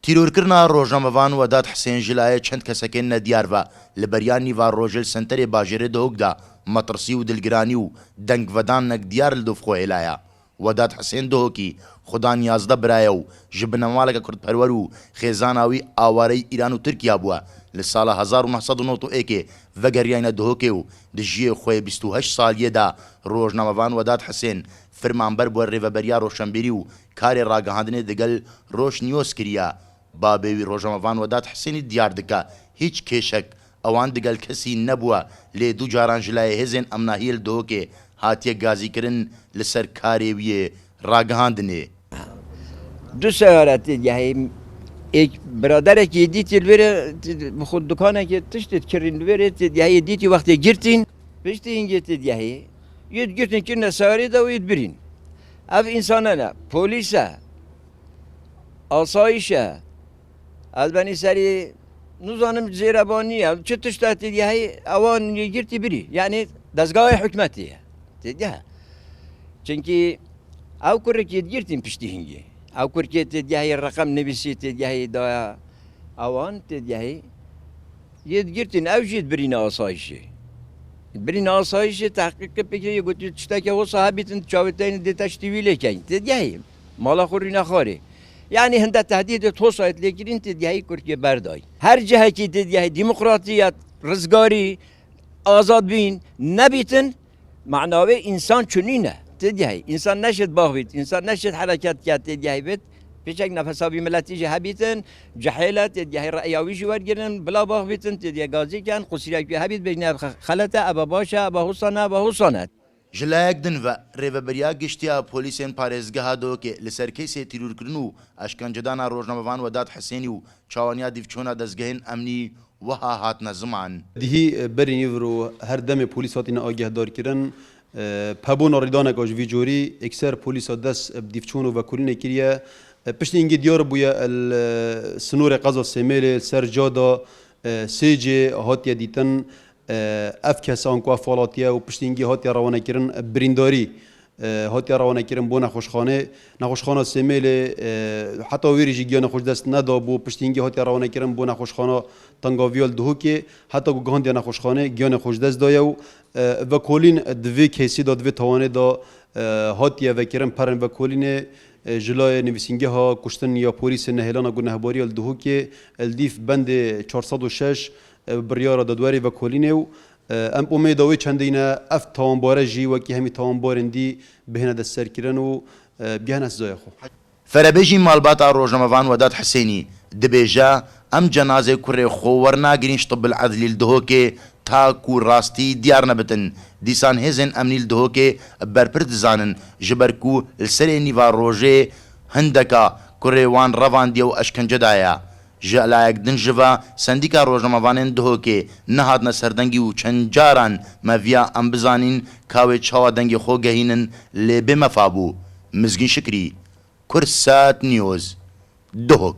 تیرۆرکردنا ڕۆژنامەوان وەداد حسێن ژلایە چەند کەسەکەن نەدیاربە لە بەریان نیڤان ڕۆژێل سنتەرێ باژێرە دەهۆکدا مەترسی و دلگرانی و دەنگڤەدان نەکدیار لە دۆفخۆئێلایە وەداد حسێن دۆهۆکی خودان یازدە برایە و ژ بنەماڵێکە کوردپەروەر و خێزاناوی ئاوارەی ئیران و تورکیا بووە لە ساڵە 1991 ڤەگەریانە دۆهۆکێ و دژیە خۆی 28 ساڵیەدا ڕۆژنامەوان وەداد حسێن فرمانبەر بۆ ڕێڤەبەریا ڕۆشنبیری و کارێ ڕاگەهاندنێ دەگەل ڕۆژ نیۆز کریە بابێوی ڕۆژنامەوان وەداد حسێنی دیار دکە هیچ کێشەک ئەوان دەگەل کەسی نەبووە لێ دوو جاران ژلایە هێزێن ئەمناهیل دۆهۆکێ هاتیە گازیکردن لەسەر کارێویێ ڕاگەهاندنێ دو سیارەتی یعنی ایک برادرێکی دیتی لێرە خود دکانێکی تشتت کردین لێرە یعنی دیتی وەختی گرتین پشتی اینگێتی یعنی یەت گرتین کردنە سیارەدا و یەت برین ئەف ئینسانانە پۆلیسە ئاسایشە ئەلبەنی سەری نزانم زێرەبانیە چ تشتاتی یعنی ئەوان گرتی بری یعنی دەستگای حکومەتیە تێدیە چونکی ئەو کوڕێکی گرتین پشتی هینگێ ئەو کورکێ تێدیایی ڕقم نویسی تێدیایی دایە ئەوان تێدیایی یەت گرتین ئەو ژیت برینە ئاسایشێ برینە ئاسایشێ تحقیقکە پێکێ گوتی شتێکە وە ساحەبیتن چاوتین دێتە شتیوی لێکەین تێدیایی ماڵە خوڕی نەخۆرێ یعنی هەندە تهدیدێت تۆسایت لێگرین تێدیایی کورکێ بەردای هەر جەهەکی تێدیایی دیموقراتیەت ڕزگاری ئازاد بین نەبیتن معناوێ ئینسان چنینە تدیهی انسان نشد باهوید انسان نشد حرکت کرد تدیهی بید پیشک نفسابی ملتی جهبیتن جحیلت تدیهی رأیاوی جوار گرن بلا باهویدن تدیه گازی کن قصیرک بی هبید بین خلطه ابا باشه ابا حسانه ابا حسانه ژلایەک دنڤە ڕێڤەبەریا گشتیا پۆلیسێن پارێزگەها دۆکێ لەسەر کەیسێ تیرورکردن و ئەشکەنجەدانا ڕۆژنامەوان وەداد حسێنی و چاوانیا دیڤچۆنا دەستگەهێن ئەمنی وەها هاتنە زمان دیهی بەرینی و هەر دەمێ پۆلیس هاتینە ئاگەهدارکردن پبونا ریدانه گاج ویجوری اکثر پلیس دست دیفچون و کلین کریه پشت اینگه دیار بویا سنور قضا سمیل سر جادا سیجی هاتیه دیتن اف کسان کو افالاتیه و پشت اینگه هاتیه روانه کردن برینداری هاتیه روانه کردن بو نخوشخانه سمیل حتی ویریجی گیان خوش دست ندابو پشت اینگه هاتیه روانه کردن بو نخوشخانه تنگاویال دهوکی حتی گاهندی نخوشخانه گیان خوش دست دایو و کلین دوی کیسی داد دوی توانه دا هاتیه و کرم پرن و کلین جلای نویسنگه ها کشتن یا پلیس نهلان گنهباری الدهو که الدیف بند 406 بریار دادواری و کلینه و ام امیدوی چندینه اف تاوانباره جی و که همی تاوانبارندی بهنه دست سر کرن و بیان از زای خو فەرەبێژی ماڵباتا ڕۆژنامەوان وەداد حسێنی دەبێژە ئەم جەنازەی کوڕێ خۆ وەرناگرین شتە بالعەدلی دهۆکێ تاک و ڕاستی دیار نەبتن دیسان هێزن ئەمنی دهۆکێ بەرپر دزانن ji ber ku li serê nîva rojê hindeka kurê wan revandiye û eşkencedaya ji elayekdin ji ve sendîka rojnamevanên dihokê nehatine serdengî û çend caran meviya em bizanîn kawê çawa dengê xwe gehînin lê bê mefa bû Mizgîn Şikrî Kursat News Duhok